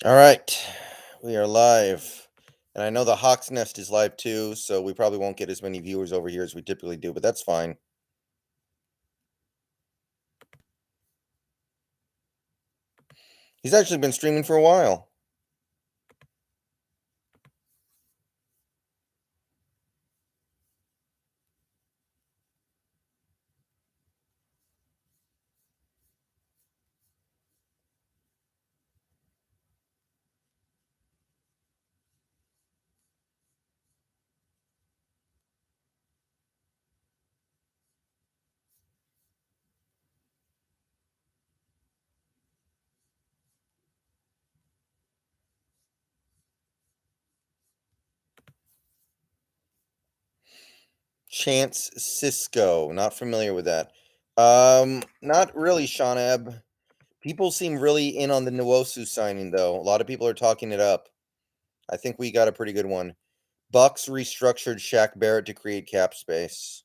All right, we are live. And I know the Hawk's Nest is live too, so we probably won't get as many viewers over here as we typically do, but that's fine. He's actually been streaming for a while. Chance Cisco, not familiar with that. Not really, Shawnab. People seem really in on the Nwosu signing, though. A lot of people are talking it up. I think we got a pretty good one. Bucks restructured Shaq Barrett to create cap space.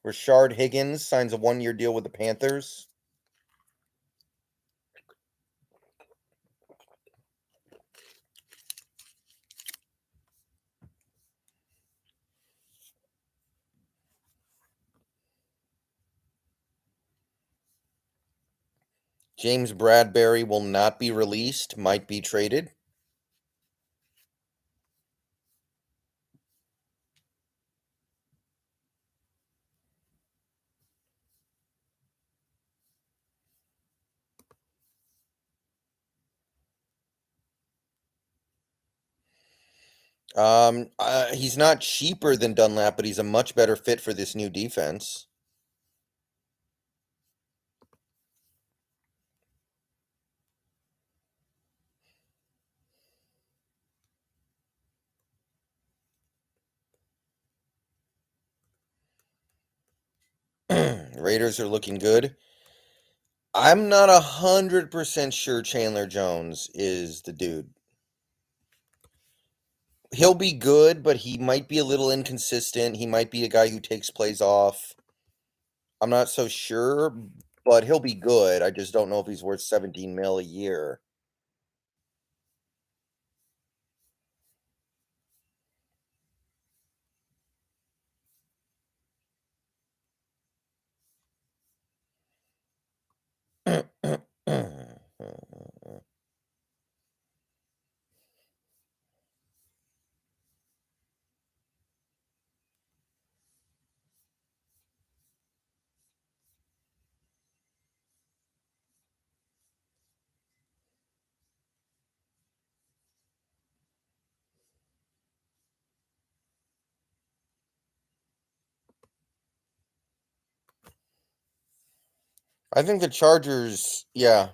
Rashard Higgins signs a one-year deal with the Panthers. James Bradbury will not be released, might be traded. He's not cheaper than Dunlap, but he's a much better fit for this new defense. Raiders are looking good. I'm not 100% sure Chandler Jones is the dude. He'll be good, but he might be a little inconsistent. He might be a guy who takes plays off. I'm not so sure, but he'll be good. I just don't know if he's worth 17 mil a year. I think the Chargers, yeah.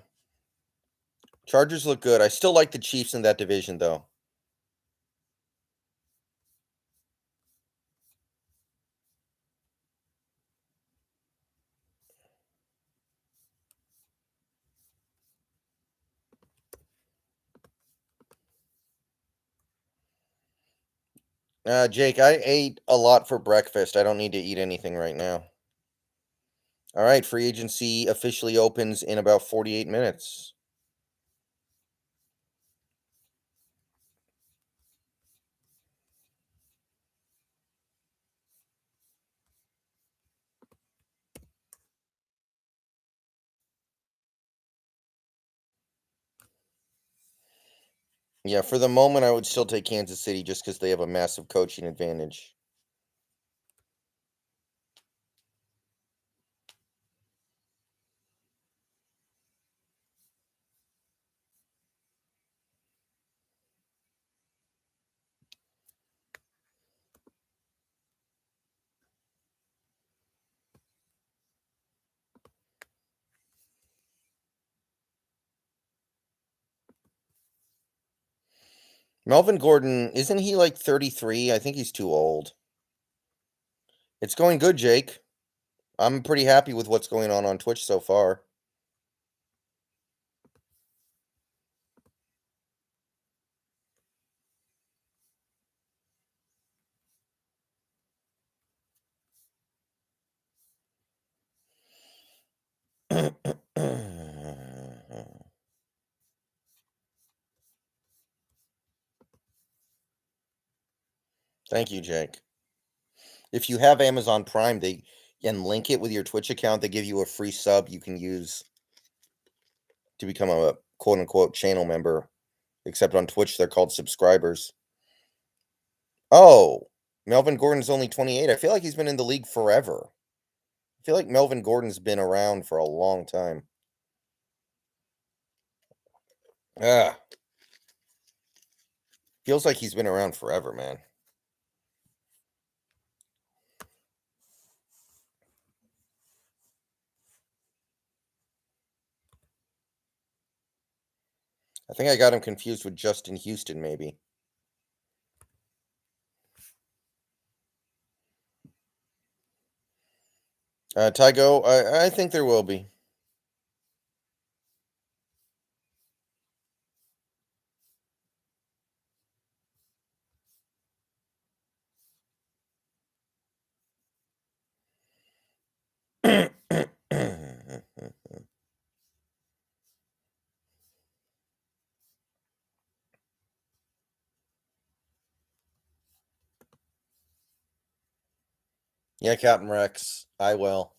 Chargers look good. I still like the Chiefs in that division, though. Jake, I ate a lot for breakfast. I don't need to eat anything right now. All right, free agency officially opens in about 48 minutes. Yeah, for the moment, I would still take Kansas City just because they have a massive coaching advantage. Melvin Gordon, isn't he like 33? I think he's too old. It's going good, Jake. I'm pretty happy with what's going on Twitch so far. Thank you, Jake. If you have Amazon Prime, they and link it with your Twitch account, they give you a free sub you can use to become a quote unquote channel member. Except on Twitch, they're called subscribers. Oh, Melvin Gordon's only 28. I feel like he's been in the league forever. I feel like Melvin Gordon's been around for a long time. Ah, feels like he's been around forever, man. I think I got him confused with Justin Houston, maybe. Tygo, I think there will be. Yeah, Captain Rex. I will.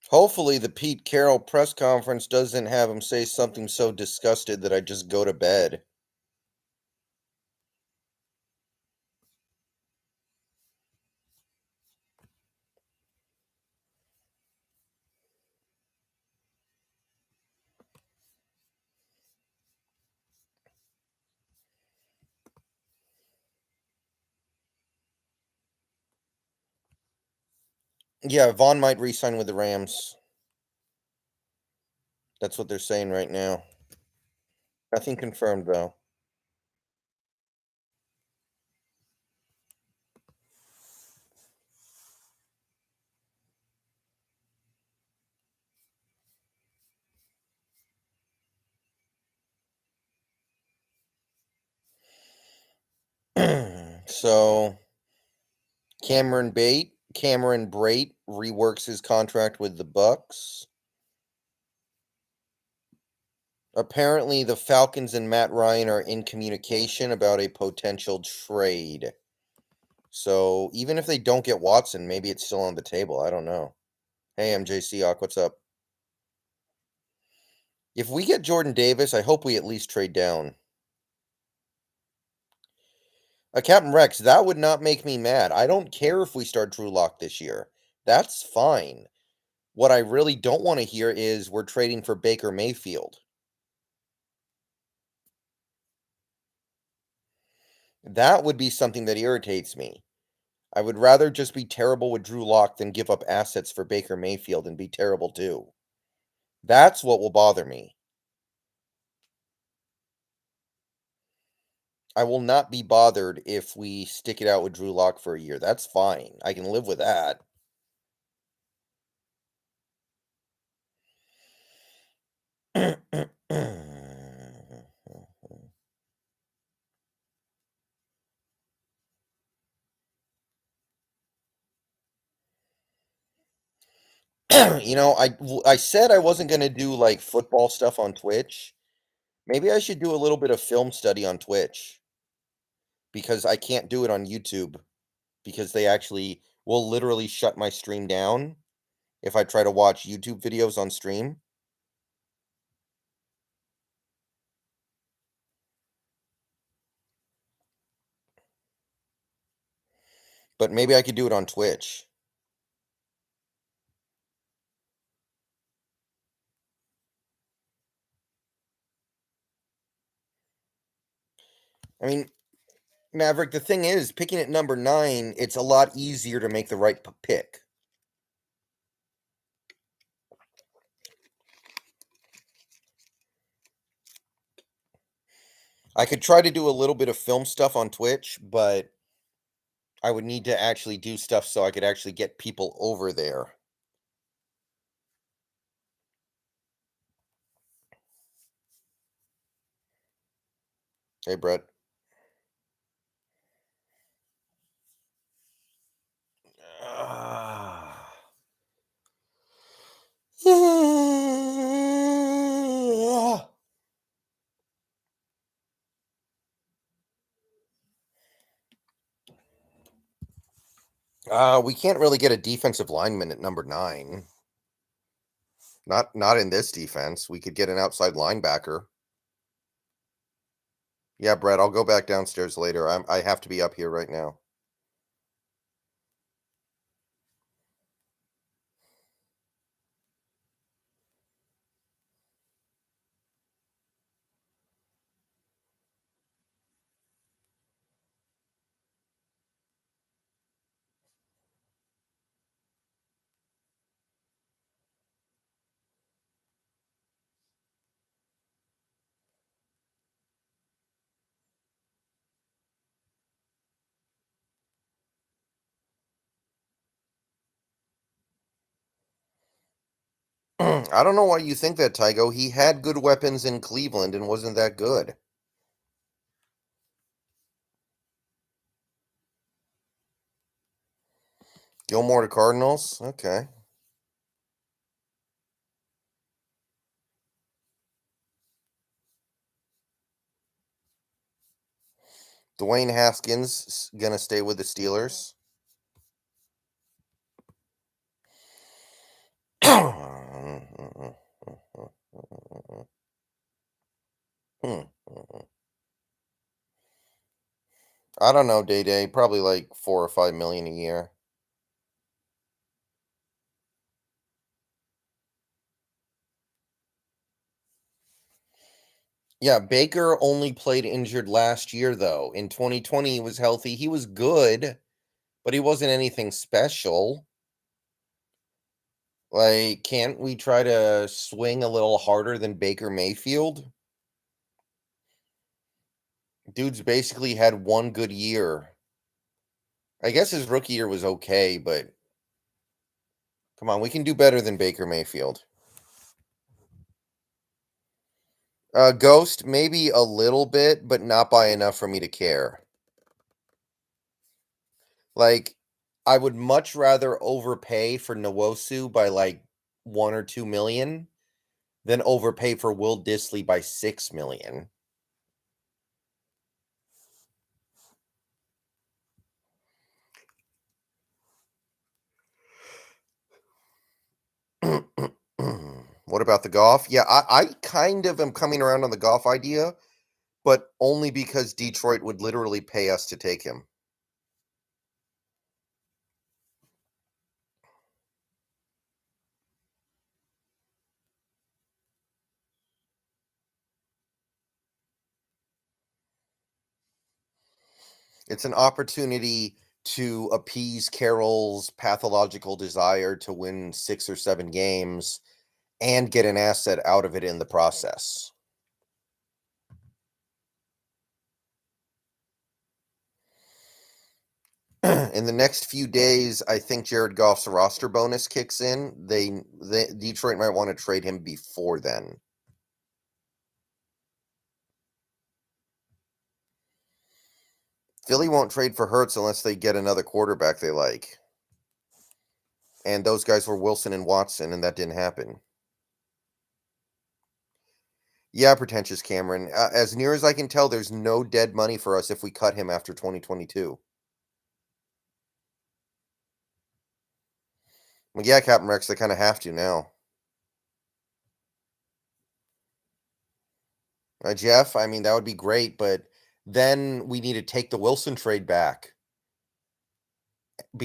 Hopefully, the Pete Carroll press conference doesn't have him say something so disgusted that I just go to bed. Yeah, Vaughn might re-sign with the Rams. That's what they're saying right now. Nothing confirmed, though. So, Cameron Brate reworks his contract with the Bucks. Apparently, the Falcons and Matt Ryan are in communication about a potential trade. So, even if they don't get Watson, maybe it's still on the table. I don't know. Hey, MJ Seahawk, what's up? If we get Jordan Davis, I hope we at least trade down. Captain Rex, that would not make me mad. I don't care if we start Drew Lock this year. That's fine. What I really don't want to hear is we're trading for Baker Mayfield. That would be something that irritates me. I would rather just be terrible with Drew Lock than give up assets for Baker Mayfield and be terrible too. That's what will bother me. I will not be bothered if we stick it out with Drew Lock for a year. That's fine. I can live with that. I said I wasn't going to do like football stuff on Twitch. Maybe I should do a little bit of film study on Twitch because I can't do it on YouTube because they actually will literally shut my stream down if I try to watch YouTube videos on stream. But maybe I could do it on Twitch. I mean, Maverick, the thing is, picking at number 9, it's a lot easier to make the right pick. I could try to do a little bit of film stuff on Twitch, but I would need to actually do stuff so I could actually get people over there. Hey, Brett. We can't really get a defensive lineman at number 9. Not in this defense. We could get an outside linebacker. Yeah, Brett, I'll go back downstairs later. I have to be up here right now. I don't know why you think that, Tygo. He had good weapons in Cleveland and wasn't that good. Gilmore to Cardinals? Okay. Dwayne Haskins gonna stay with the Steelers. I don't know, Day Day. Probably like 4 or 5 million a year. Yeah, Baker only played injured last year, though. In 2020, he was healthy. He was good, but he wasn't anything special. Like, can't we try to swing a little harder than Baker Mayfield? Dude's basically had one good year. I guess his rookie year was okay, but come on, we can do better than Baker Mayfield. Ghost, maybe a little bit, but not by enough for me to care. Like, I would much rather overpay for Nwosu by like 1 or 2 million than overpay for Will Dissly by 6 million. What about the golf? Yeah, I kind of am coming around on the golf idea, but only because Detroit would literally pay us to take him. It's an opportunity to appease Carroll's pathological desire to win 6 or 7 games and get an asset out of it in the process. In the next few days, I think Jared Goff's roster bonus kicks in. Detroit might want to trade him before then. Philly won't trade for Hurts unless they get another quarterback they like. And those guys were Wilson and Watson, and that didn't happen. Yeah, pretentious Cameron. As near as I can tell, there's no dead money for us if we cut him after 2022. Well, yeah, Captain Rex, they kind of have to now. Jeff, I mean, that would be great, but then we need to take the Wilson trade back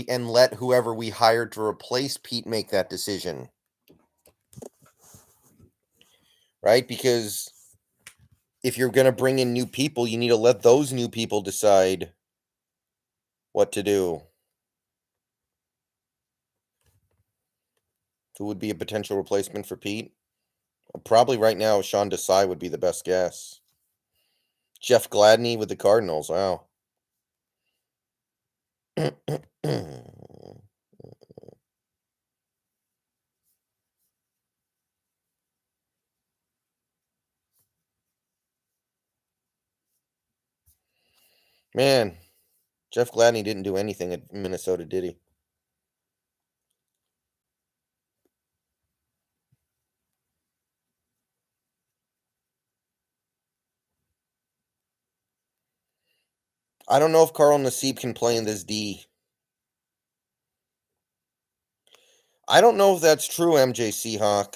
and let whoever we hired to replace Pete make that decision. Right? Because if you're going to bring in new people, you need to let those new people decide what to do. Who would be a potential replacement for Pete? Probably right now, Sean Desai would be the best guess. Jeff Gladney with the Cardinals. Wow. Man, Jeff Gladney didn't do anything at Minnesota, did he? I don't know if Carl Nassib can play in this D. I don't know if that's true, MJ Seahawk.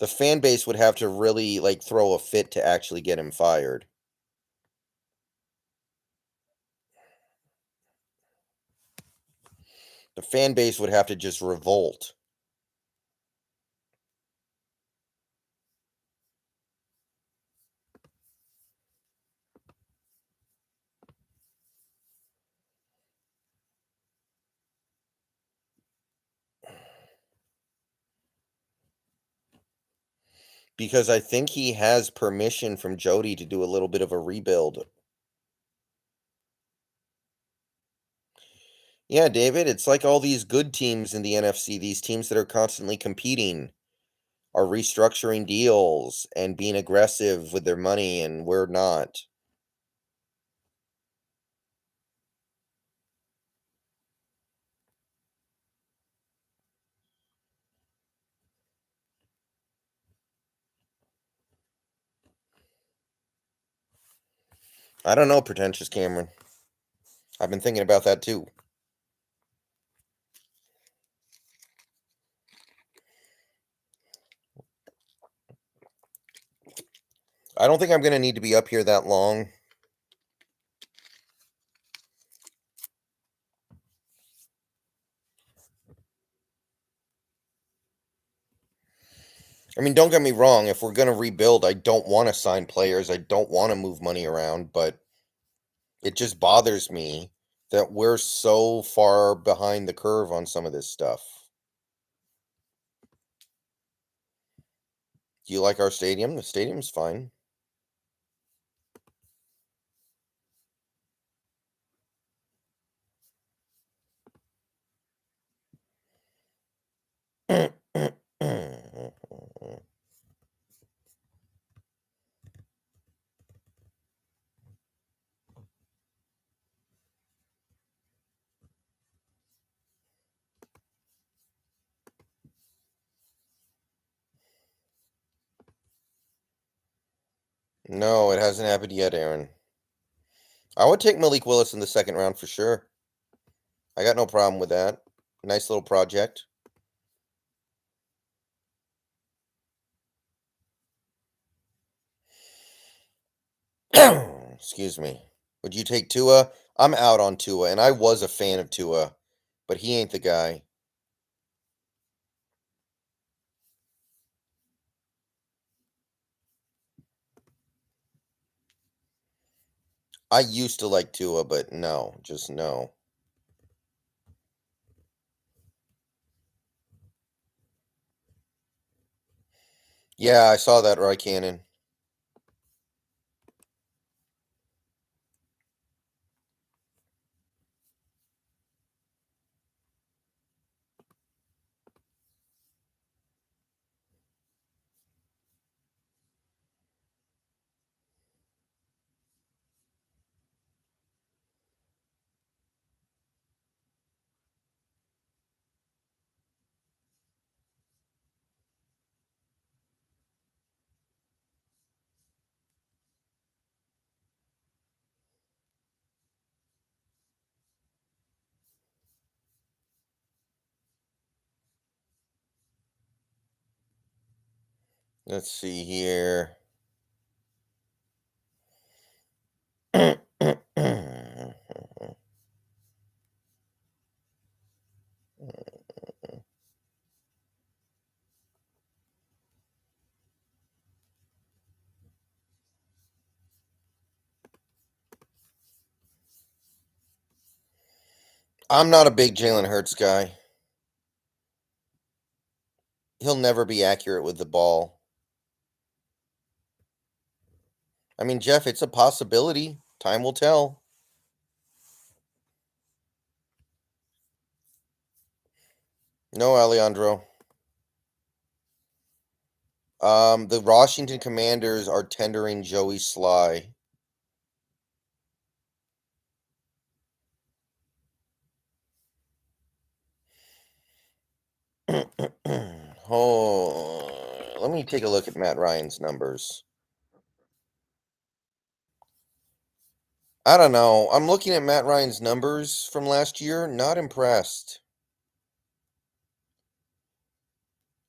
The fan base would have to really like throw a fit to actually get him fired. The fan base would have to just revolt. Because I think he has permission from Jody to do a little bit of a rebuild. Yeah, David, it's like all these good teams in the NFC, these teams that are constantly competing, are restructuring deals and being aggressive with their money, and we're not. I don't know, pretentious Cameron. I've been thinking about that too. I don't think I'm going to need to be up here that long. I mean, don't get me wrong. If we're going to rebuild, I don't want to sign players. I don't want to move money around, but it just bothers me that we're so far behind the curve on some of this stuff. Do you like our stadium? The stadium's fine. No, it hasn't happened yet, Aaron. I would take Malik Willis in the second round for sure. I got no problem with that. Nice little project. Excuse me. Would you take Tua? I'm out on Tua, and I was a fan of Tua, but he ain't the guy. I used to like Tua, but no, just no. Yeah, I saw that, Roy Cannon. Let's see here. I'm not a big Jalen Hurts guy. He'll never be accurate with the ball. I mean, Jeff, it's a possibility. Time will tell. No, Alejandro. The Washington Commanders are tendering Joey Sly. Oh, let me take a look at Matt Ryan's numbers. I don't know. I'm looking at Matt Ryan's numbers from last year. Not impressed.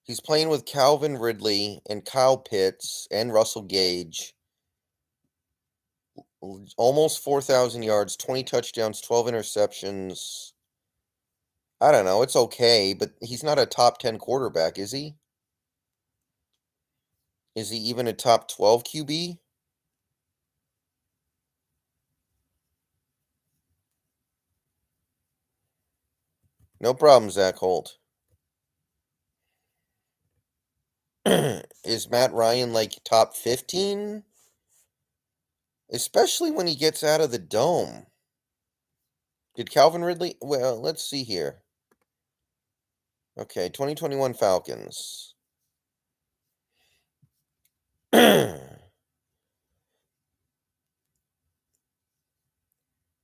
He's playing with Calvin Ridley and Kyle Pitts and Russell Gage. Almost 4,000 yards, 20 touchdowns, 12 interceptions. I don't know. It's okay, but he's not a top 10 quarterback, is he? Is he even a top 12 QB? No problem, Zach Holt. Is Matt Ryan like top 15? Especially when he gets out of the dome. Did Calvin Ridley? Well, let's see here. Okay, 2021 Falcons.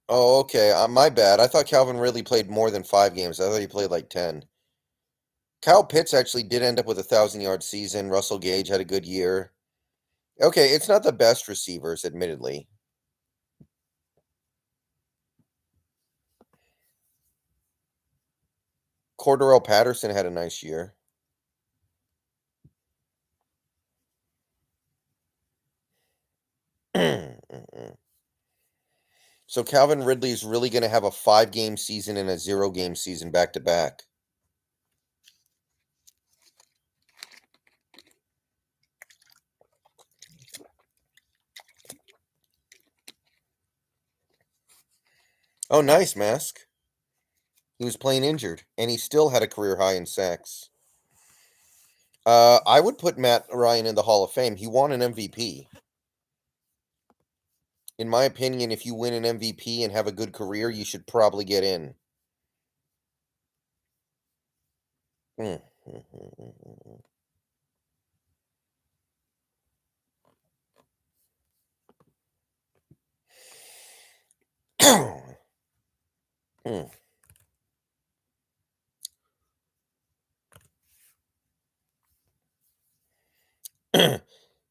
Oh, okay. My bad. I thought Calvin Ridley played more than 5 games. I thought he played like 10. Kyle Pitts actually did end up with a 1,000-yard season. Russell Gage had a good year. Okay, it's not the best receivers, admittedly. Cordarrelle Patterson had a nice year. So Calvin Ridley is really going to have a 5-game season and a 0-game season back to back. Oh, nice, Mask. He was playing injured, and he still had a career high in sacks. I would put Matt Ryan in the Hall of Fame. He won an MVP. In my opinion, if you win an MVP and have a good career, you should probably get in.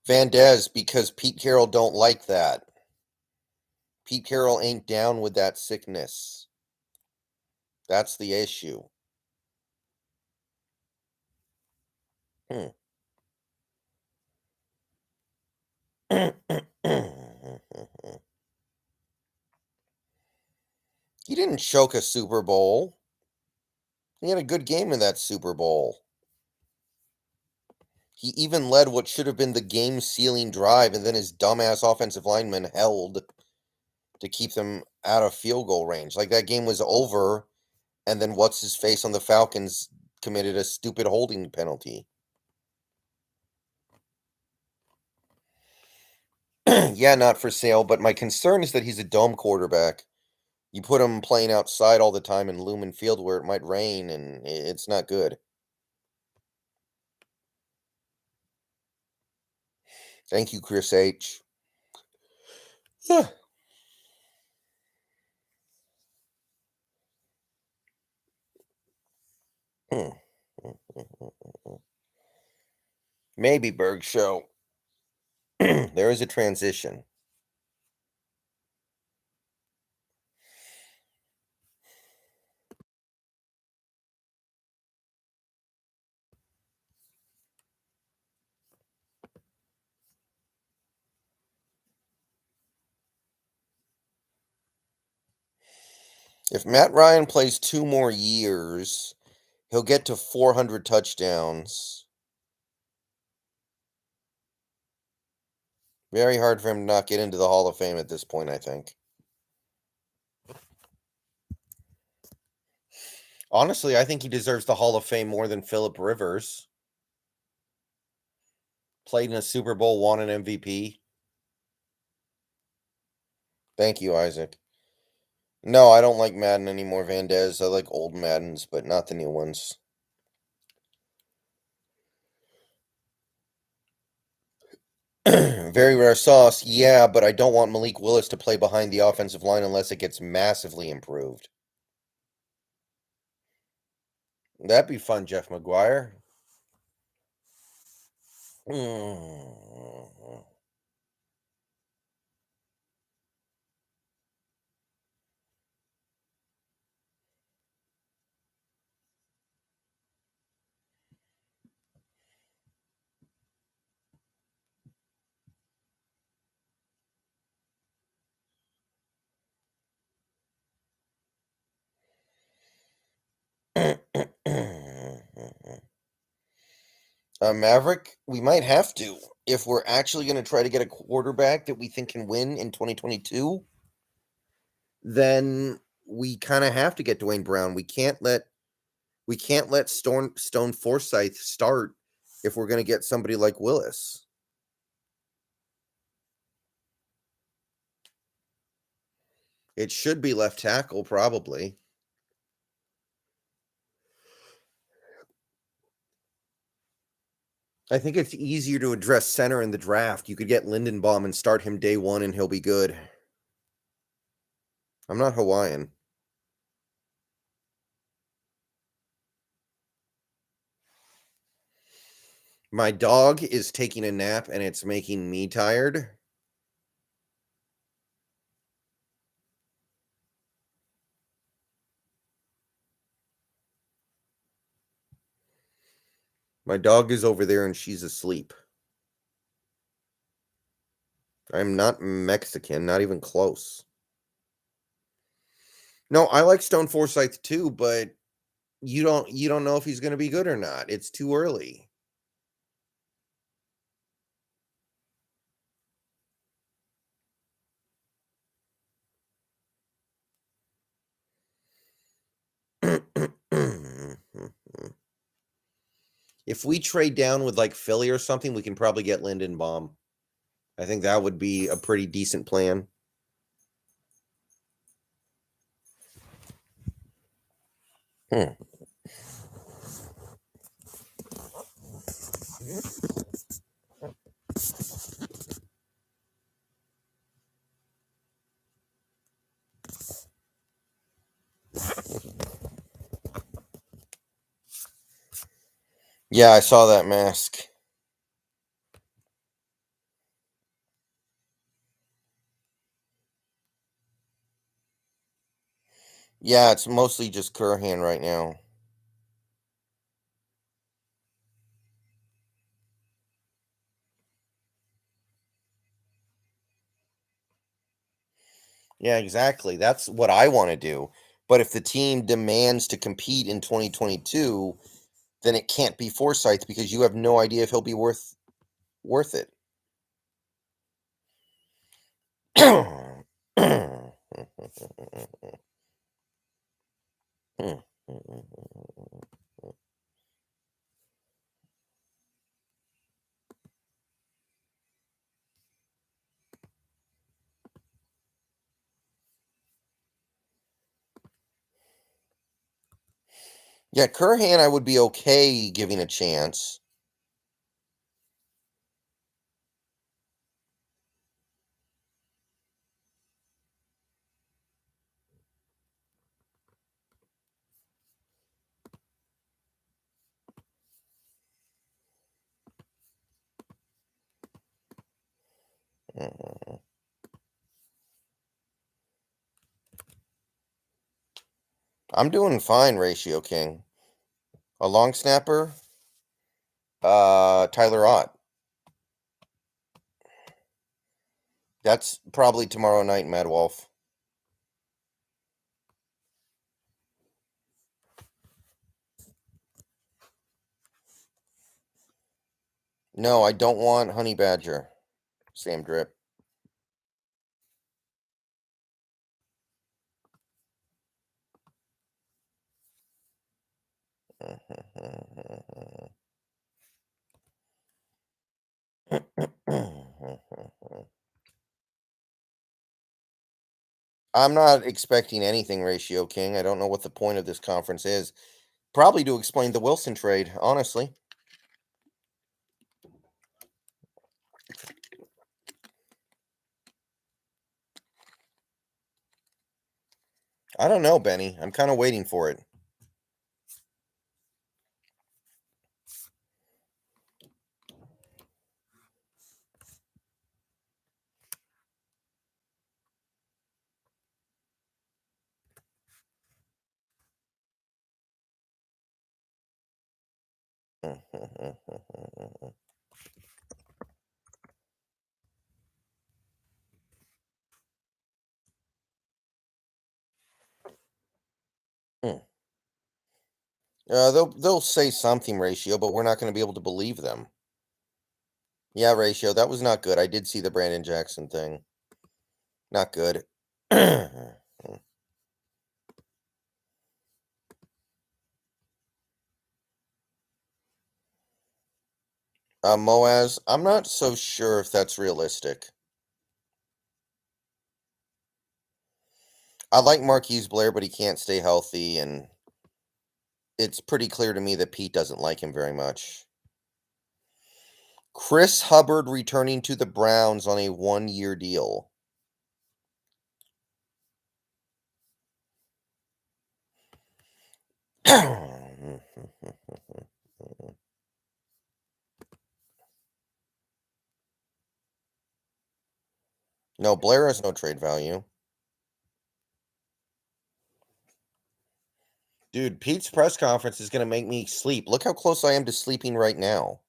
Van Dez, because Pete Carroll don't like that. Pete Carroll ain't down with that sickness. That's the issue. He didn't choke a Super Bowl. He had a good game in that Super Bowl. He even led what should have been the game-sealing drive, and then his dumbass offensive lineman held to keep them out of field goal range. Like, that game was over, and then what's-his-face on the Falcons committed a stupid holding penalty. Yeah, not for sale, but my concern is that he's a dome quarterback. You put him playing outside all the time in Lumen Field where it might rain, and it's not good. Thank you, Chris H. Maybe, Berg Show. There is a transition. If Matt Ryan plays 2 more years, he'll get to 400 touchdowns. Very hard for him to not get into the Hall of Fame at this point, I think. Honestly, I think he deserves the Hall of Fame more than Phillip Rivers. Played in a Super Bowl, won an MVP. Thank you, Isaac. No, I don't like Madden anymore, Van Dez. I like old Maddens, but not the new ones. Very rare sauce, yeah, but I don't want Malik Willis to play behind the offensive line unless it gets massively improved. That'd be fun, Jeff McGuire. Mm. Maverick, we might have to if we're actually going to try to get a quarterback that we think can win in 2022. Then we kind of have to get Dwayne Brown. We can't let Stone Forsythe start if we're going to get somebody like Willis. It should be left tackle, probably. I think it's easier to address center in the draft. You could get Lindenbaum and start him day one, and he'll be good. I'm not Hawaiian. My dog is taking a nap, and it's making me tired. My dog is over there, and she's asleep. I'm not Mexican, not even close. No, I like Stone Forsythe too, but you don't know if he's going to be good or not. It's too early. If we trade down with like Philly or something, we can probably get Lindenbaum. I think that would be a pretty decent plan. Hmm. Yeah, I saw that mask. Yeah, it's mostly just Curhan right now. Yeah, exactly. That's what I want to do. But if the team demands to compete in 2022, then it can't be Forsyth because you have no idea if he'll be worth it. Yeah, Curhan, I would be okay giving a chance. I'm doing fine, Ratio King. A long snapper, Tyler Ott. That's probably tomorrow night, Mad Wolf. No, I don't want Honey Badger. Sam Drip. I'm not expecting anything, Ratio King. I don't know what the point of this conference is. Probably to explain the Wilson trade, honestly. I don't know, Benny. I'm kind of waiting for it. They'll say something, Ratio, but we're not going to be able to believe them. Yeah, Ratio, that was not good. I did see the Brandon Jackson thing. Not good. Moaz, I'm not so sure if that's realistic. I like Marquise Blair, but he can't stay healthy, and it's pretty clear to me that Pete doesn't like him very much. Chris Hubbard returning to the Browns on a 1-year deal. No, Blair has no trade value. Dude, Pete's press conference is going to make me sleep. Look how close I am to sleeping right now.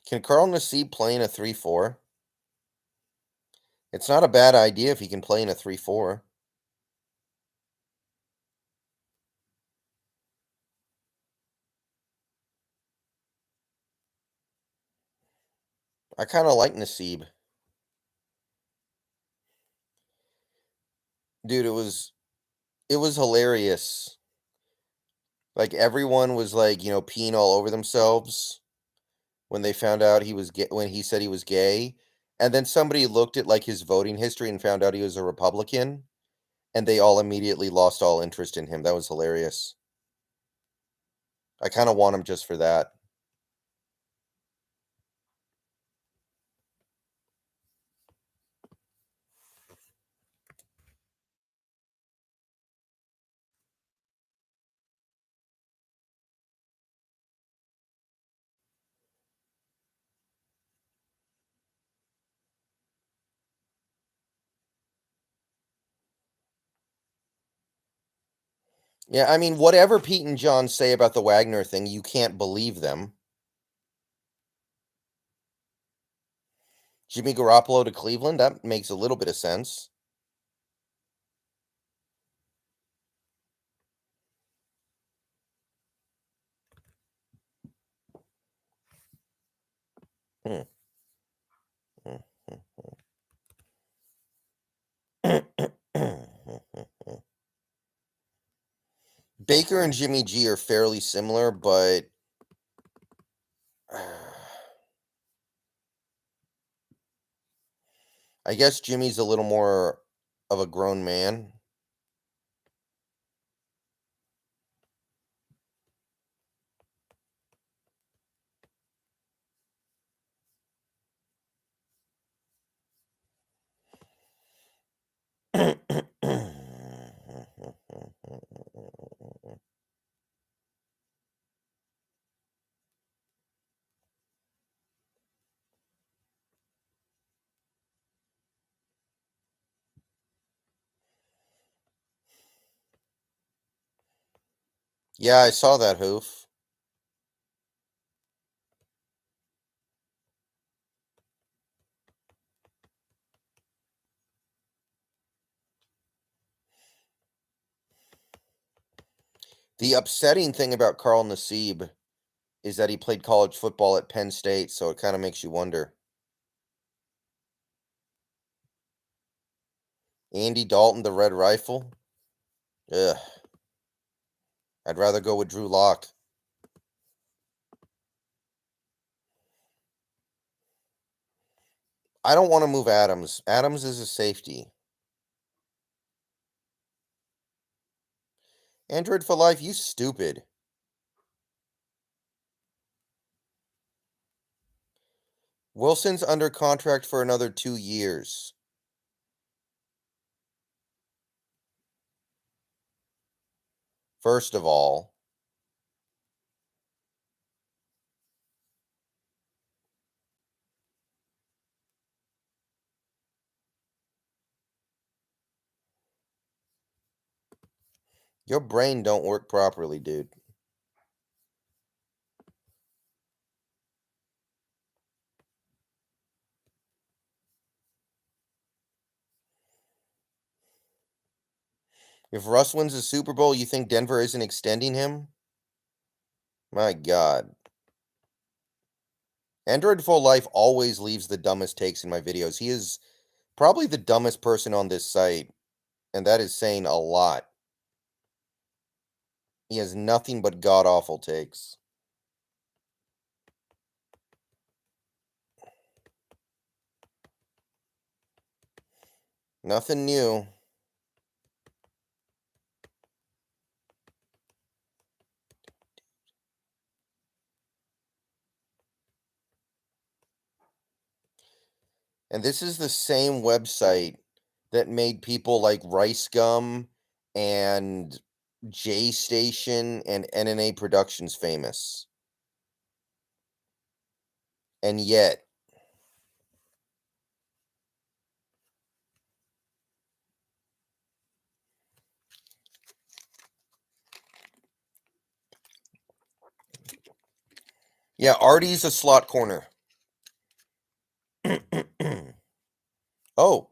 Can Carl Nassib play in a 3-4? It's not a bad idea if he can play in a 3-4. I kind of like Nassib. Dude, it was hilarious. Like everyone was like, peeing all over themselves when they found out he was when he said he was gay. And then somebody looked at like his voting history and found out he was a Republican, and they all immediately lost all interest in him. That was hilarious. I kind of want him just for that. Yeah, I mean, whatever Pete and John say about the Wagner thing, you can't believe them. Jimmy Garoppolo to Cleveland, that makes a little bit of sense. Hmm. Baker and Jimmy G are fairly similar, but I guess Jimmy's a little more of a grown man. Yeah, I saw that hoof. The upsetting thing about Carl Nassib is that he played college football at Penn State, so it kind of makes you wonder. Andy Dalton, the Red Rifle? Ugh. I'd rather go with Drew Lock. I don't want to move Adams. Adams is a safety. Android for life, you stupid. Wilson's under contract for another 2 years. First of all, Your brain don't work properly, dude. If Russ wins the Super Bowl, you think Denver isn't extending him? My God. Android Full Life always leaves the dumbest takes in my videos. He is probably the dumbest person on this site, and that is saying a lot. He has nothing but god-awful takes. Nothing new. And this is the same website that made people like Rice Gum and J Station and NNA Productions famous. And yet, yeah, Artie's a slot corner. Oh,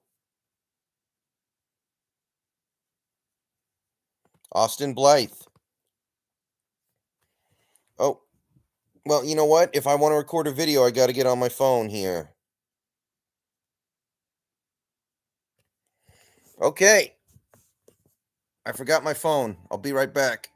Austin Blythe. Oh, well, you know what? If I want to record a video, I got to get on my phone here. Okay. I forgot my phone. I'll be right back.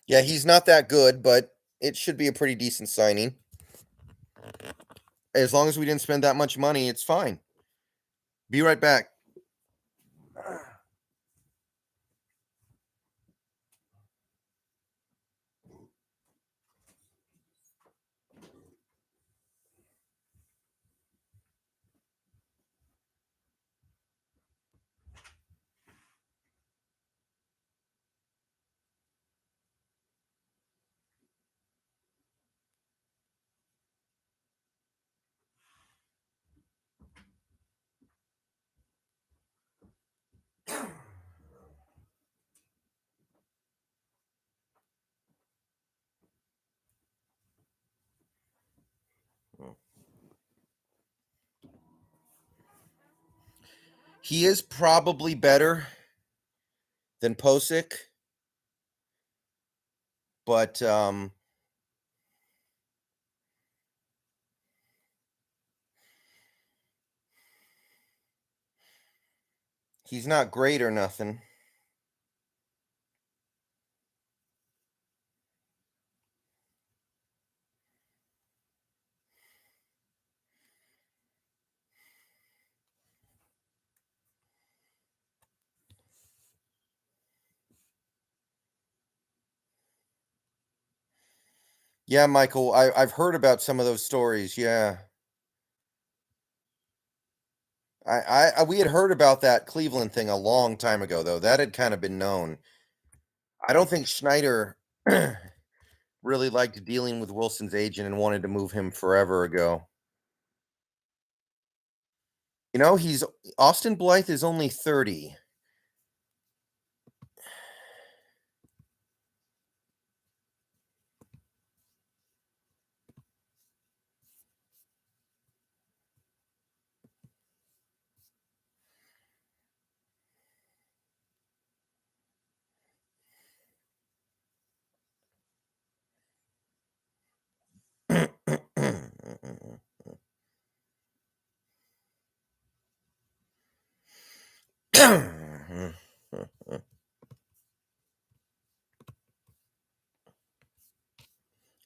Yeah, he's not that good, but it should be a pretty decent signing. As long as we didn't spend that much money, it's fine. Be right back. He is probably better than Posick, but he's not great or nothing. Yeah, Michael, I've heard about some of those stories. Yeah, we had heard about that Cleveland thing a long time ago, though. That had kind of been known. I don't think Schneider really liked dealing with Wilson's agent and wanted to move him forever ago. You know, he's Austin Blythe is only 30.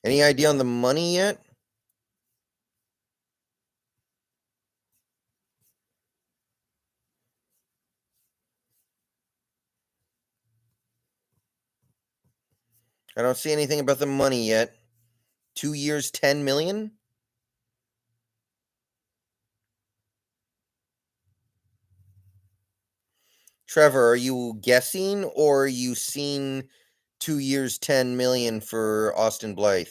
Any idea on the money yet? I don't see anything about the money yet. 2 years, 10 million? Trevor, are you guessing or are you seeing 2 years, 10 million for Austin Blythe?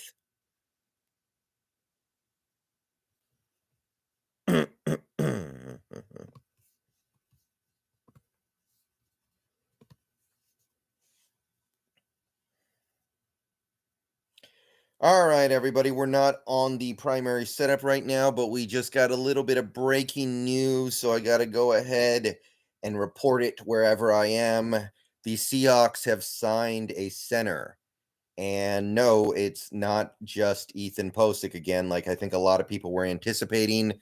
All right, everybody. We're not on the primary setup right now, but we just got a little bit of breaking news, so I got to go ahead and report it wherever I am. The Seahawks have signed a center. And no, it's not just Ethan Posick again, like I think a lot of people were anticipating.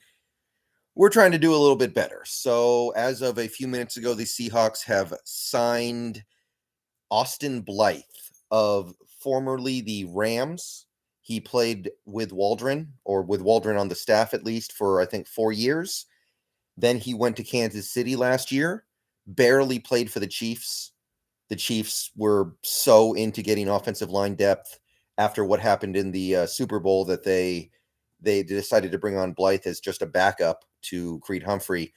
We're trying to do a little bit better. So, as of a few minutes ago, the Seahawks have signed Austin Blythe of formerly the Rams. He played with Waldron, or with Waldron on the staff at least, for I think 4 years. Then he went to Kansas City last year, barely played for the Chiefs. The Chiefs were so into getting offensive line depth after what happened in the Super Bowl that they decided to bring on Blythe as just a backup to Creed Humphrey.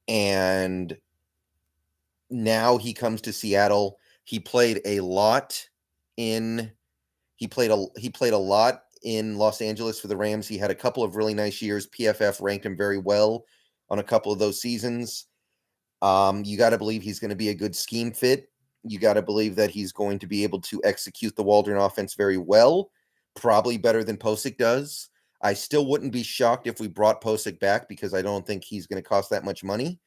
And now he comes to Seattle. He played a lot in he played a lot in Los Angeles for the Rams. He had a couple of really nice years. PFF ranked him very well on a couple of those seasons. You got to believe he's going to be a good scheme fit. You got to believe that he's going to be able to execute the Waldron offense very well, probably better than Posick does. I still wouldn't be shocked if we brought Posick back because I don't think he's going to cost that much money.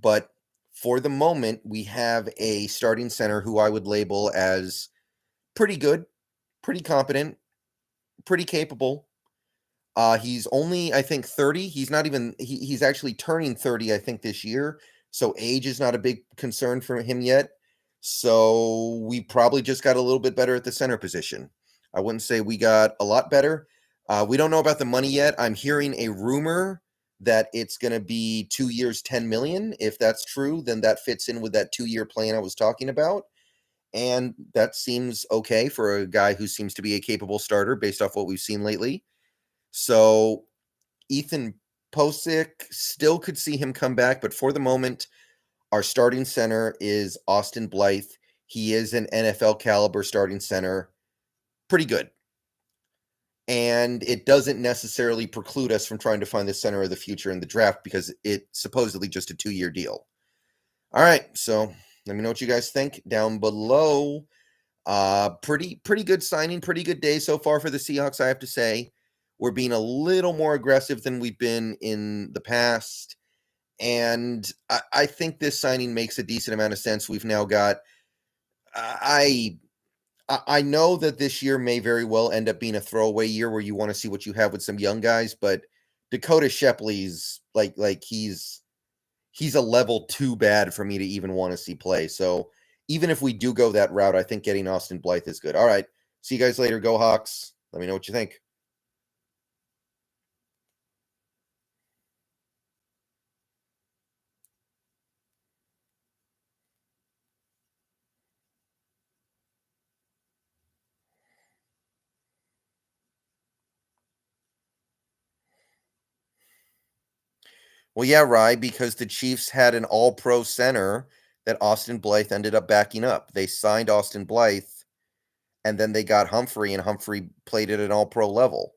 But for the moment, we have a starting center who I would label as pretty good, pretty competent, pretty capable. He's only, I think, 30. He's not even, he's actually turning 30, I think, this year. So age is not a big concern for him yet. So we probably just got a little bit better at the center position. I wouldn't say we got a lot better. We don't know about the money yet. I'm hearing a rumor that it's going to be 2 years, 10 million. If that's true, then that fits in with that 2-year plan I was talking about. And that seems okay for a guy who seems to be a capable starter based off what we've seen lately. So Ethan Posick, still could see him come back, but for the moment, our starting center is Austin Blythe. He is an NFL caliber starting center. Pretty good. And it doesn't necessarily preclude us from trying to find the center of the future in the draft because it's supposedly just a 2-year deal. All right, so let me know what you guys think down below. Pretty good signing, pretty good day so far for the Seahawks, I have to say. We're being a little more aggressive than we've been in the past. And I think this signing makes a decent amount of sense. We've now got I know that this year may very well end up being a throwaway year where you want to see what you have with some young guys, but Dakota Shepley's like he's a level too bad for me to even want to see play. So even if we do go that route, I think getting Austin Blythe is good. All right. See you guys later. Go Hawks. Let me know what you think. Well, yeah, Rye, because the Chiefs had an all-pro center that Austin Blythe ended up backing up. They signed Austin Blythe, and then they got Humphrey, and Humphrey played at an all-pro level.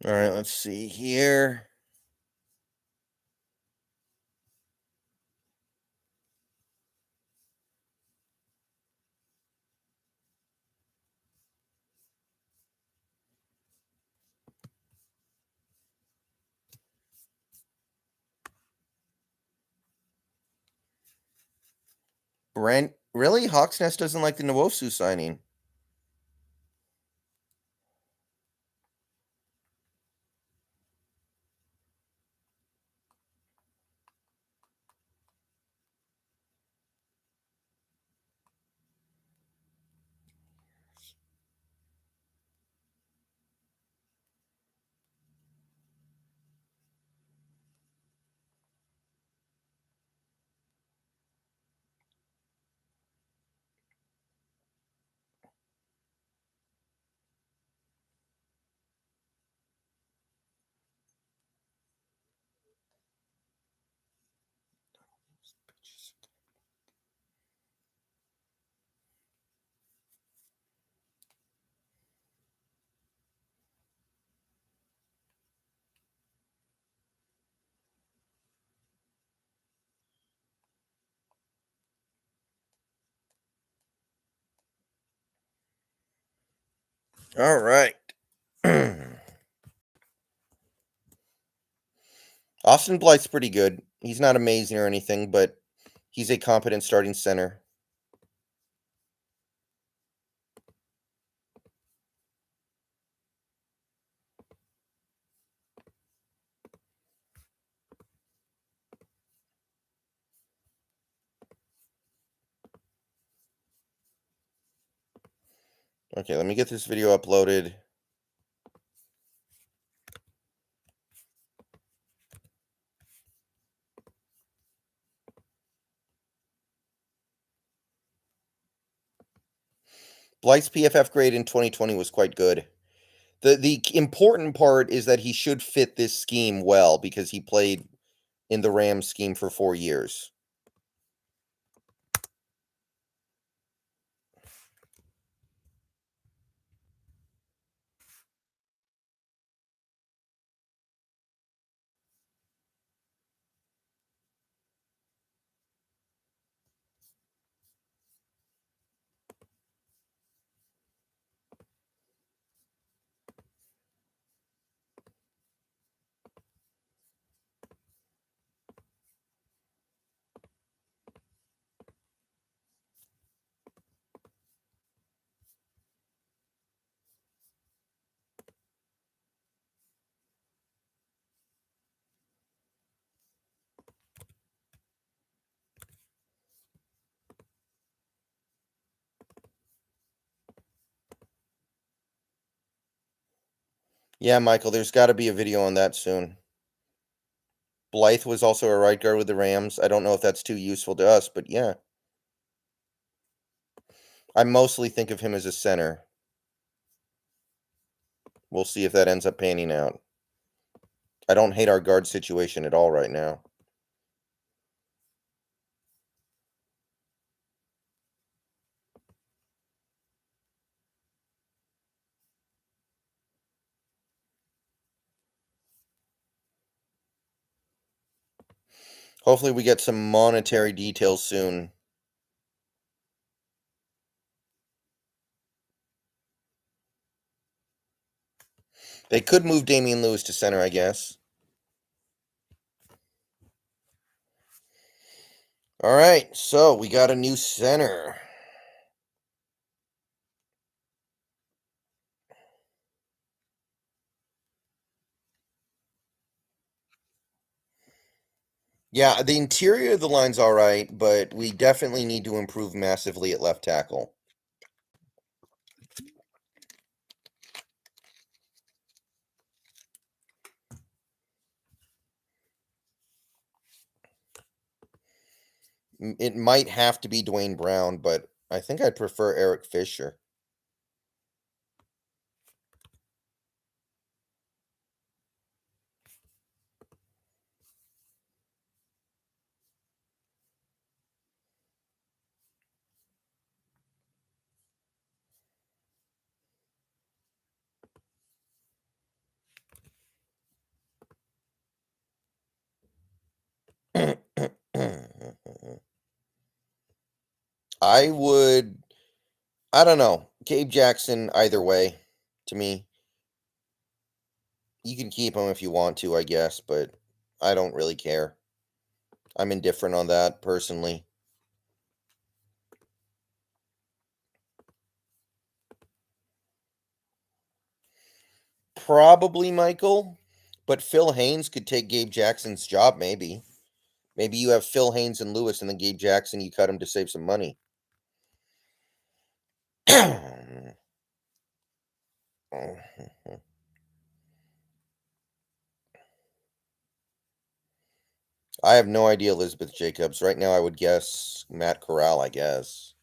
All right, let's see here. Brent, really? Hawks Nest doesn't like the Nwosu signing. All right. Austin Blythe's pretty good. He's not amazing or anything, but he's a competent starting center. Okay, let me get this video uploaded. Blythe's PFF grade in 2020 was quite good. The important part is that he should fit this scheme well because he played in the Rams scheme for 4 years. Yeah, Michael, there's got to be a video on that soon. Blythe was also a right guard with the Rams. I don't know if that's too useful to us, but yeah. I mostly think of him as a center. We'll see if that ends up panning out. I don't hate our guard situation at all right now. Hopefully we get some monetary details soon. They could move Damian Lewis to center, I guess. All right, so we got a new center. Yeah, the interior of the line's all right, but we definitely need to improve massively at left tackle. It might have to be Dwayne Brown, but I think I'd prefer Eric Fisher. I would. I don't know. Gabe Jackson, either way, to me. You can keep him if you want to, I guess, but I don't really care. I'm indifferent on that, personally. Probably Michael, but Phil Haynes could take Gabe Jackson's job, maybe. Maybe you have Phil Haynes and Lewis, and then Gabe Jackson, you cut him to save some money. I have no idea, Elizabeth Jacobs. Right now, I would guess Matt Corral, I guess.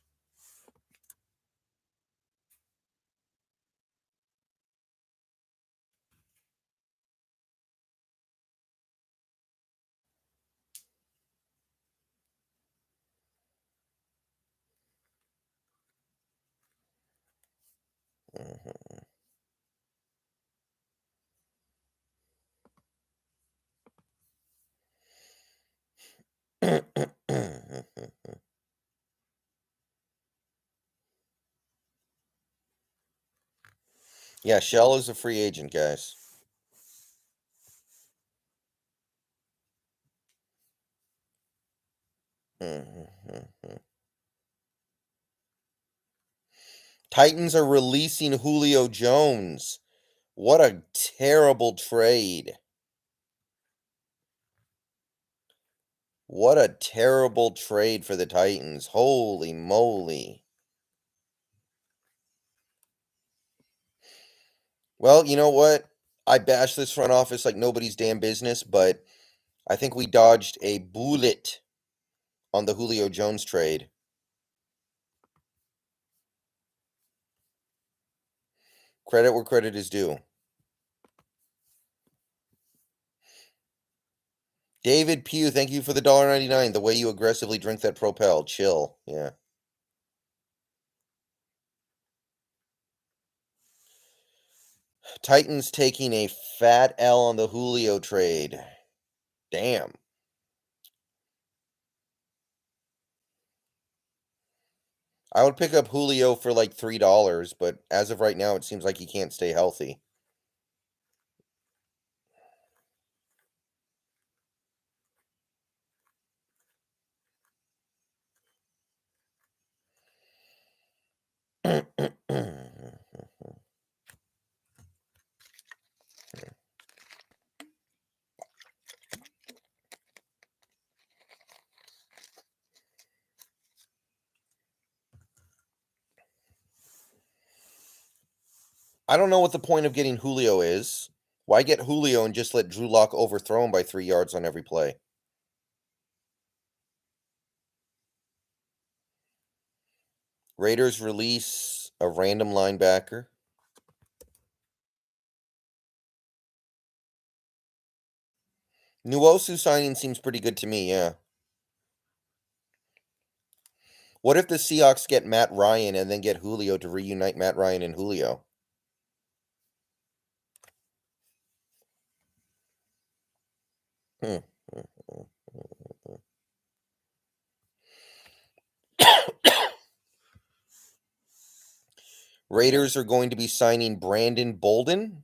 Yeah, Shell is a free agent, guys. Titans are releasing Julio Jones. What a terrible trade. What a terrible trade for the Titans. Holy moly. Well, you know what? I bash this front office like nobody's damn business, but I think we dodged a bullet on the Julio Jones trade. Credit where credit is due. David Pugh, thank you for the $1.99. The way you aggressively drink that Propel. Chill. Yeah. Titans taking a fat L on the Julio trade. Damn. I would pick up Julio for like $3, but as of right now, it seems like he can't stay healthy. I don't know what the point of getting Julio is. Why get Julio and just let Drew Lock overthrow him by 3 yards on every play? Raiders release a random linebacker. Nwosu signing seems pretty good to me, yeah. What if the Seahawks get Matt Ryan and then get Julio to reunite Matt Ryan and Julio? Hmm. Raiders are going to be signing Brandon Bolden.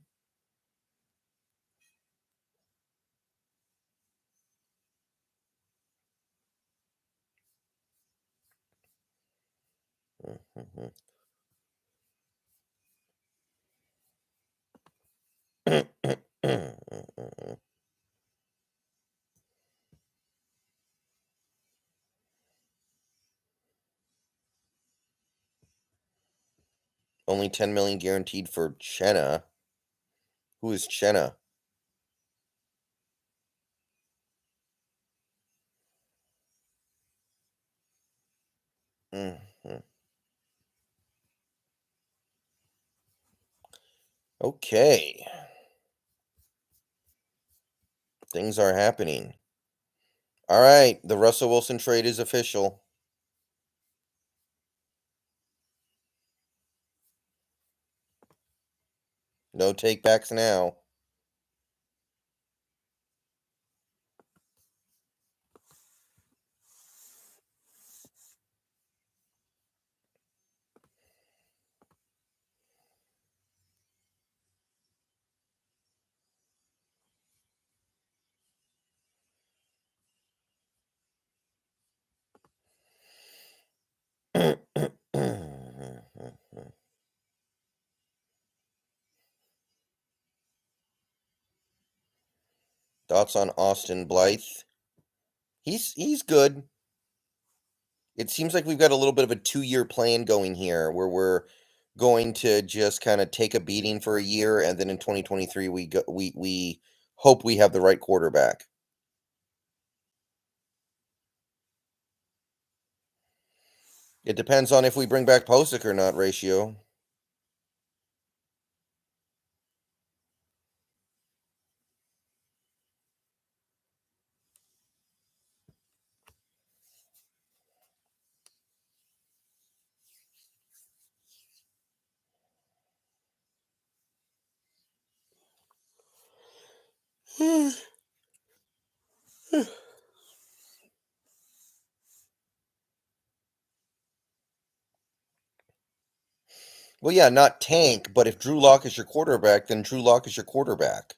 Only 10 million guaranteed for Chenna. Who is Chenna? Mhm. Okay. Things are happening. All right, the Russell Wilson trade is official. No takebacks now. Thoughts on Austin Blythe? He's good. It seems like we've got a little bit of a 2-year plan going here where we're going to just kind of take a beating for a year, and then in 2023 we hope we have the right quarterback. It depends on if we bring back Posick or not, Ratio. Well, yeah, not tank, but if Drew Lock is your quarterback, then Drew Lock is your quarterback.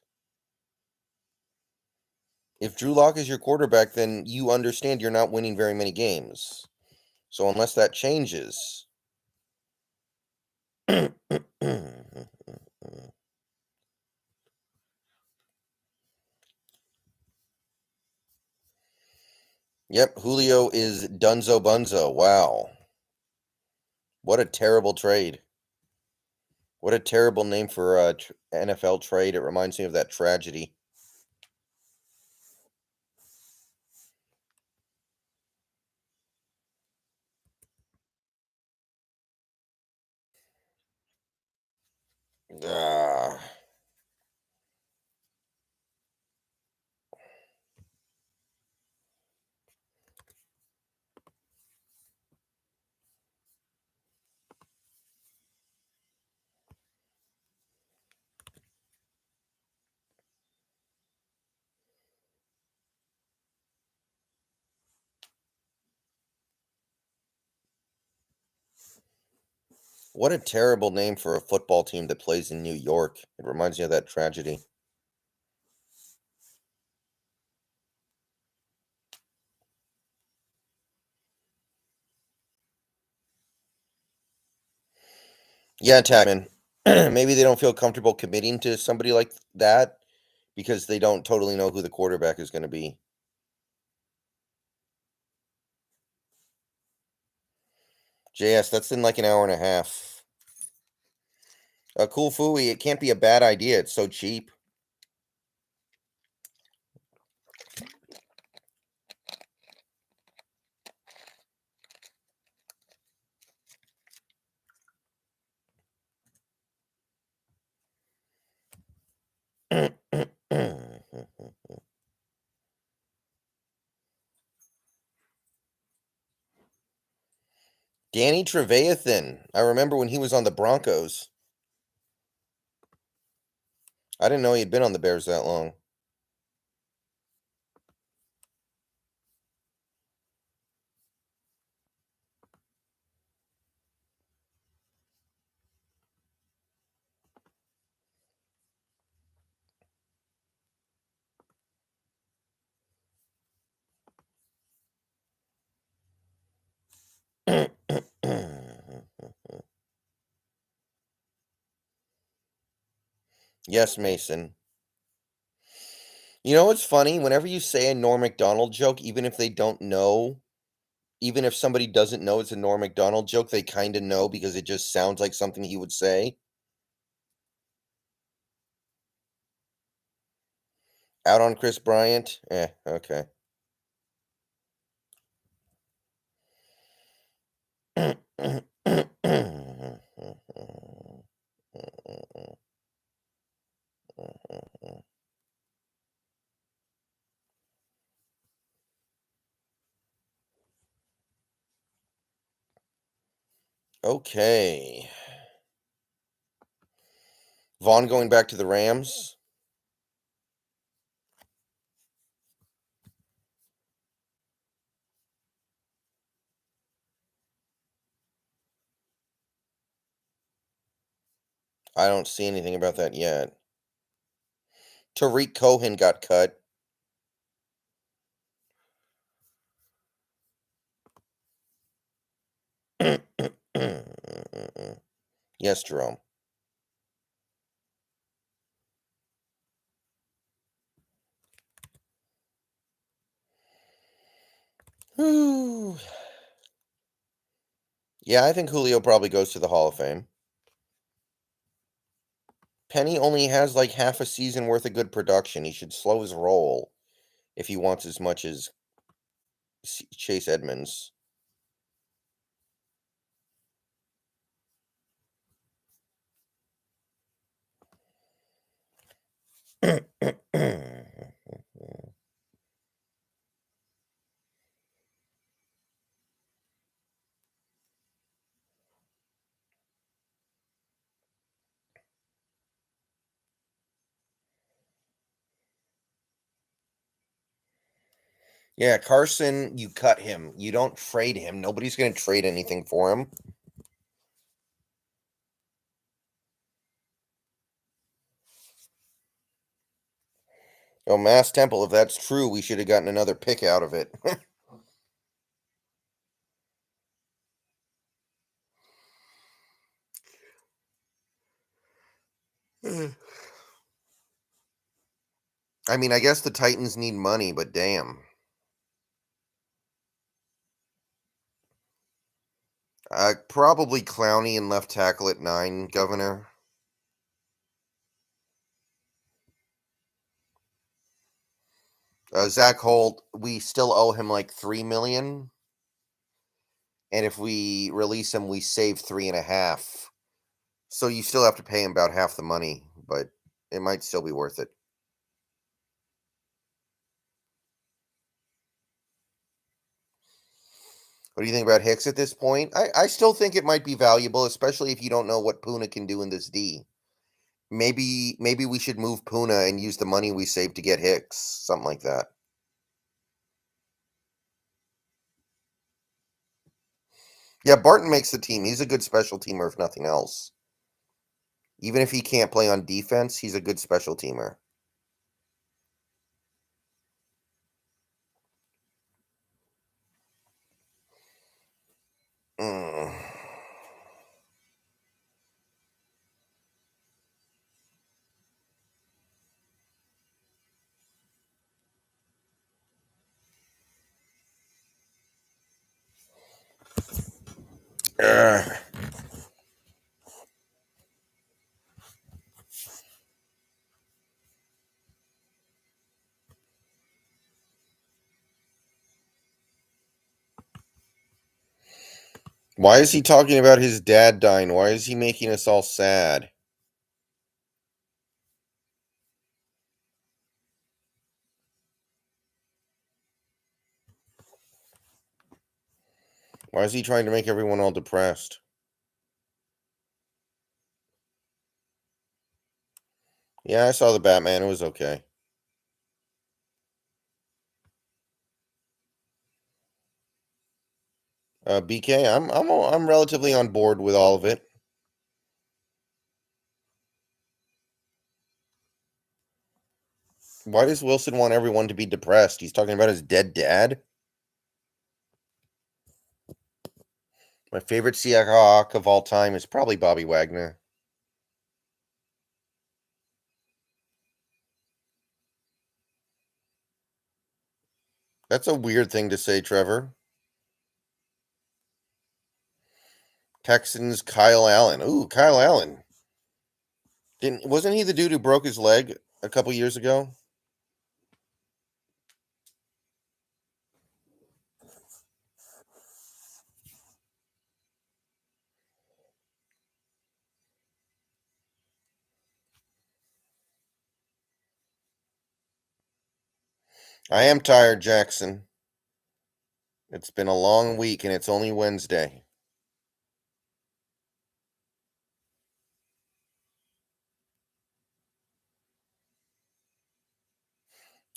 If Drew Lock is your quarterback, then you understand you're not winning very many games. So unless that changes. Yep, Julio is Dunzo Bunzo. Wow. What a terrible trade. What a terrible name for a NFL trade. It reminds me of that tragedy. Ah. What a terrible name for a football team that plays in New York. It reminds me of that tragedy. Yeah, Tapman. Maybe they don't feel comfortable committing to somebody like that because they don't totally know who the quarterback is going to be. JS, that's in like an hour and a half. A cool Fooey, it can't be a bad idea. It's so cheap. Danny Trevathan. I remember when he was on the Broncos. I didn't know he'd been on the Bears that long. Yes, Mason. You know what's funny? Whenever you say a Norm Macdonald joke, even if they don't know, even if somebody doesn't know it's a Norm Macdonald joke, they kind of know because it just sounds like something he would say. Out on Chris Bryant? Okay. Okay. Vaughn going back to the Rams? I don't see anything about that yet. Tariq Cohen got cut. Yes, Jerome. Whew. Yeah, I think Julio probably goes to the Hall of Fame. Penny only has like half a season worth of good production. He should slow his roll if he wants as much as Chase Edmonds. Yeah, Carson, you cut him. You don't trade him. Nobody's going to trade anything for him. Oh, Mass Temple, if that's true, we should have gotten another pick out of it. I mean, I guess the Titans need money, but damn. Probably Clowney and left tackle at 9, Governor. Zach Holt, we still owe him like $3 million, and if we release him, we save 3.5. So you still have to pay him about half the money, but it might still be worth it. What do you think about Hicks at this point? I still think it might be valuable, especially if you don't know what Puna can do in this D. Maybe we should move Puna and use the money we saved to get Hicks, something like that. Yeah, Barton makes the team. He's a good special teamer, if nothing else. Even if he can't play on defense, he's a good special teamer. Mm. Ugh. Why is he talking about his dad dying? Why is he making us all sad? Why is he trying to make everyone all depressed? Yeah, I saw the Batman. It was okay. BK, I'm relatively on board with all of it. Why does Wilson want everyone to be depressed? He's talking about his dead dad. My favorite Seahawk of all time is probably Bobby Wagner. That's a weird thing to say, Trevor. Texans Kyle Allen. Ooh, Kyle Allen. Wasn't he the dude who broke his leg a couple years ago? I am tired, Jackson. It's been a long week and it's only Wednesday.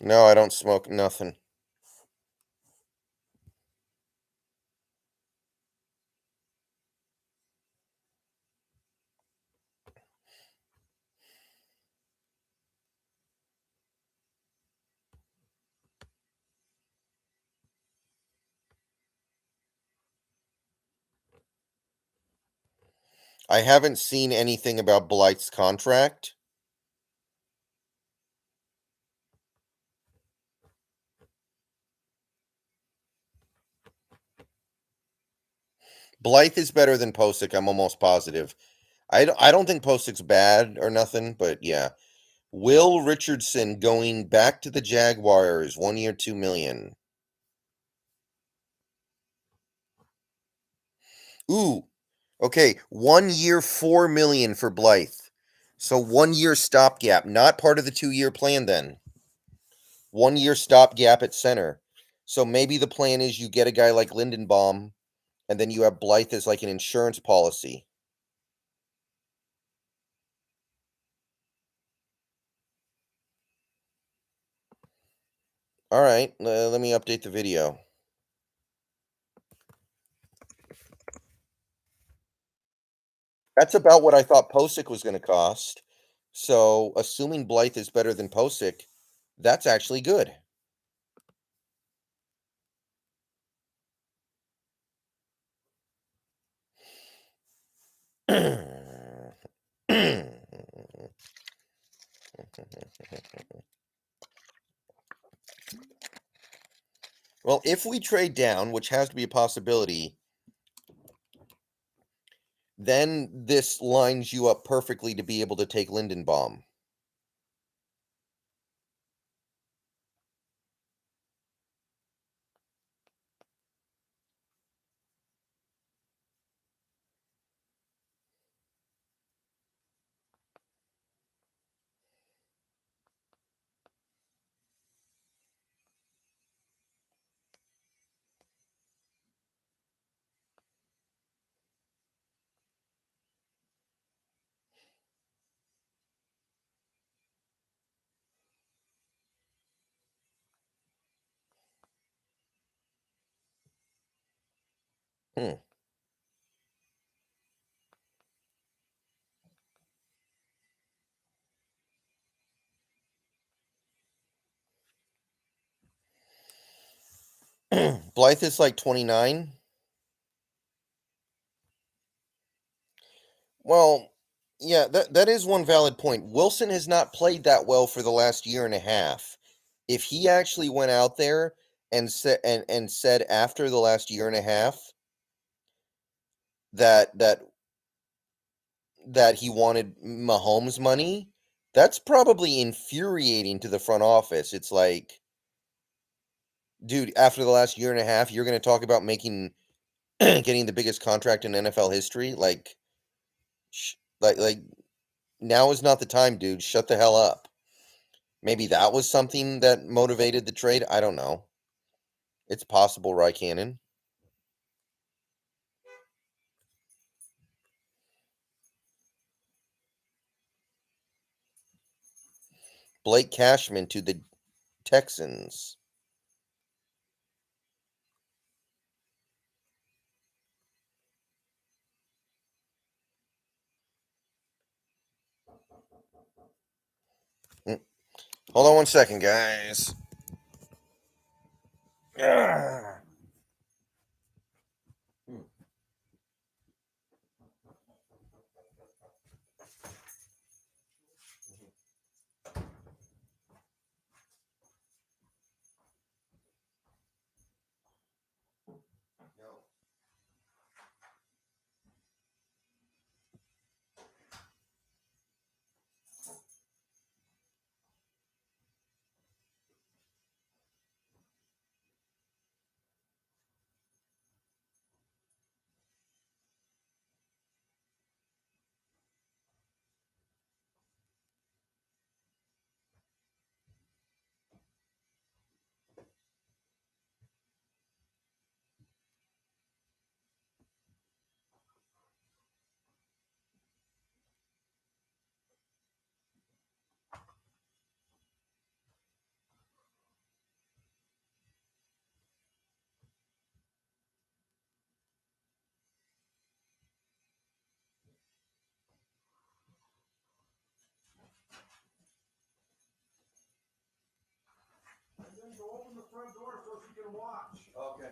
No, I don't smoke nothing. I haven't seen anything about Blythe's contract. Blythe is better than Posick, I'm almost positive. I don't think Posick's bad or nothing, but yeah. Will Richardson going back to the Jaguars, 1 year, $2 million. Ooh, okay, 1 year, $4 million for Blythe. So 1 year stopgap, not part of the 2-year plan then. 1 year stopgap at center. So maybe the plan is you get a guy like Lindenbaum, and then you have Blythe as like an insurance policy. All right, let me update the video. That's about what I thought Posick was going to cost. So, assuming Blythe is better than Posick, that's actually good. Well, if we trade down, which has to be a possibility, then this lines you up perfectly to be able to take Lindenbaum. Hmm. Blythe is like 29. Well, yeah, that is one valid point. Wilson has not played that well for the last year and a half. If he actually went out there and said after the last year and a half that he wanted Mahomes money, that's probably infuriating to the front office. It's like, dude, after the last year and a half, you're going to talk about making getting the biggest contract in NFL history? Like now is not the time, dude. Shut the hell up. Maybe that was something that motivated the trade. I don't know. It's possible, Rye Cannon. Blake Cashman to the Texans. Mm, Hold on one second, guys. Ah. Go open the front door so she can watch. Okay.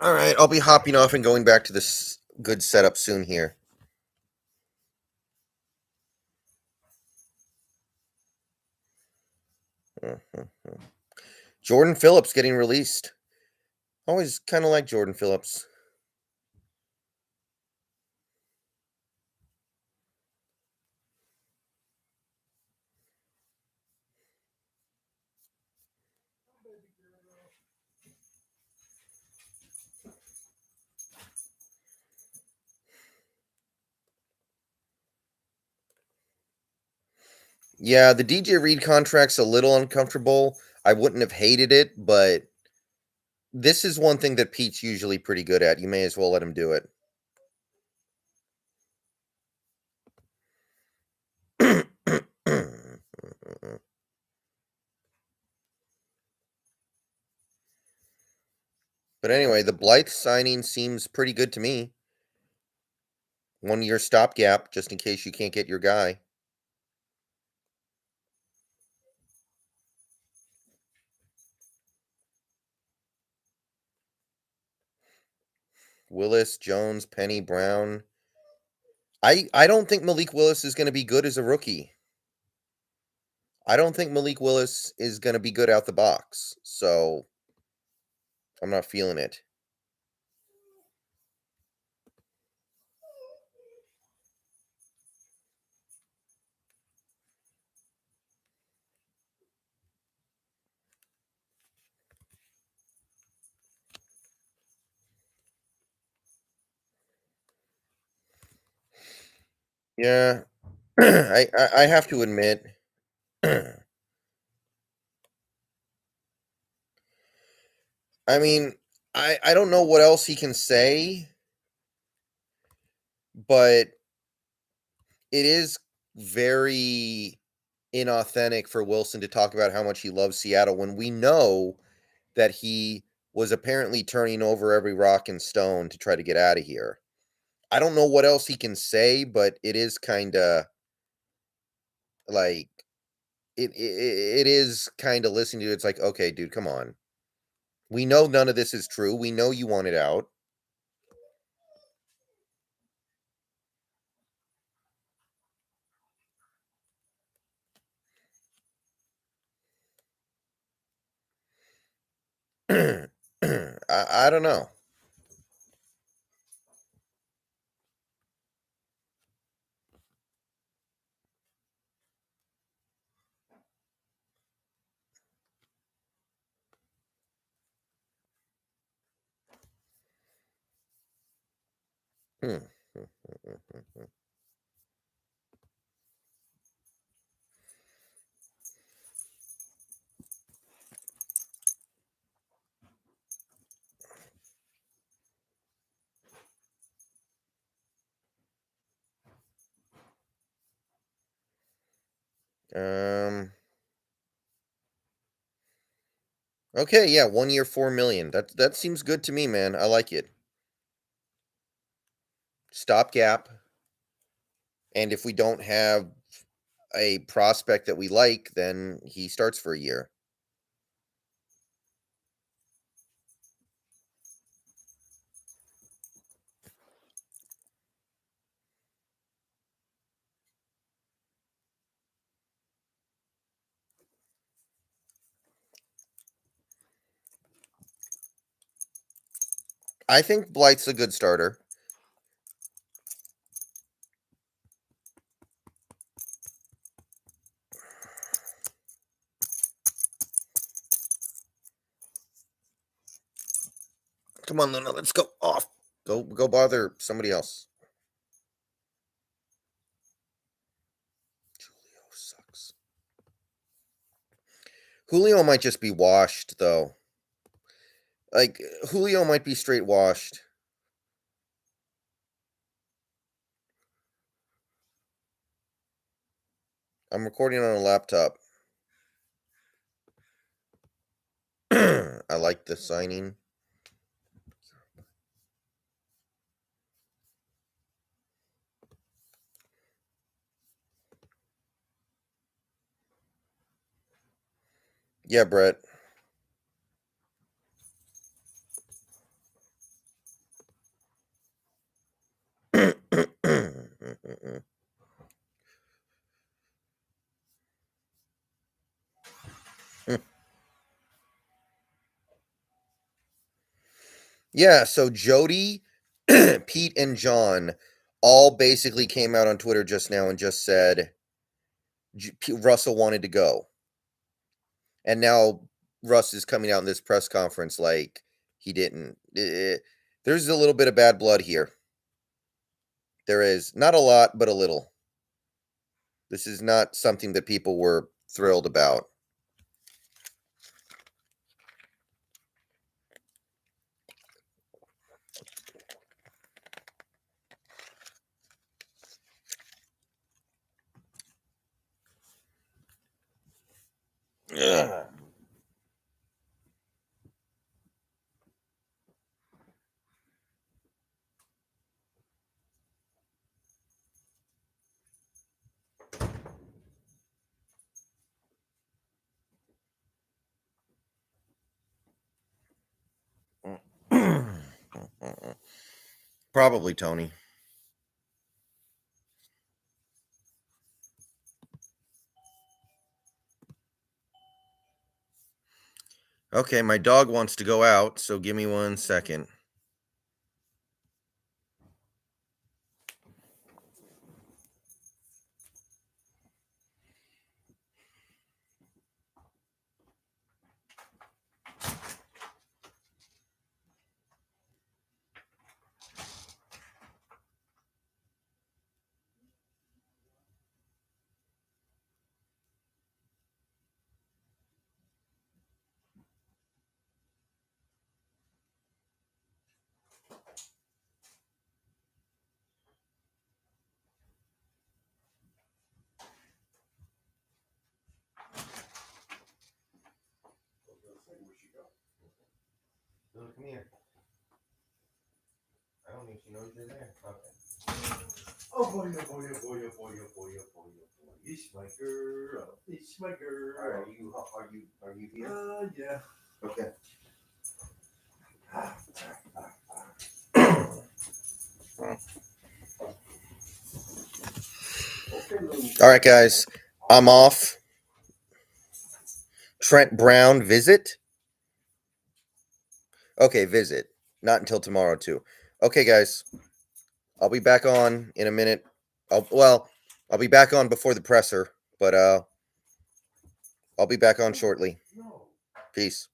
All right, I'll be hopping off and going back to this good setup soon here. Jordan Phillips getting released. Always kind of like Jordan Phillips. Yeah, the DJ Reed contract's a little uncomfortable. I wouldn't have hated it, but this is one thing that Pete's usually pretty good at. You may as well let him do it. But anyway, the Blythe signing seems pretty good to me. 1 year stopgap, just in case you can't get your guy. Willis, Jones, Penny, Brown. I don't think Malik Willis is going to be good as a rookie. I don't think Malik Willis is going to be good out the box. So I'm not feeling it. Yeah, I have to admit, I mean, I don't know what else he can say, but it is very inauthentic for Wilson to talk about how much he loves Seattle when we know that he was apparently turning over every rock and stone to try to get out of here. I don't know what else he can say, but it is kind of like it is kind of listening to it, it's like, okay, dude, come on. We know none of this is true. We know you want it out. I don't know. Hmm. Um. Okay, yeah, 1 year, 4 million. That seems good to me, man. I like it. Stopgap, and if we don't have a prospect that we like, then he starts for a year. I think Blythe's a good starter. Come on, Luna, let's go off. Go bother somebody else. Julio sucks. Julio might just be washed, though. Like, Julio might be straight washed. I'm recording on a laptop. I like the signing. Yeah, Brett. Yeah, so Jody, Pete, and John all basically came out on Twitter just now and just said Russell wanted to go. And now Russ is coming out in this press conference like he didn't. There's a little bit of bad blood here. There is. Not a lot, but a little. This is not something that people were thrilled about. Ugh. Probably Tony. Okay, my dog wants to go out, so give me 1 second. Come here. I don't think she knows you're there. Okay. Oh boy, oh boy, oh boy, oh boy, oh boy, oh boy, oh boy. It's my girl. It's my girl. All right, are you here? Yeah. Okay. All right, guys. I'm off. Trent Brown visit? Okay, visit. Not until tomorrow, too. Okay, guys. I'll be back on in a minute. I'll be back on before the presser, but I'll be back on shortly. Peace.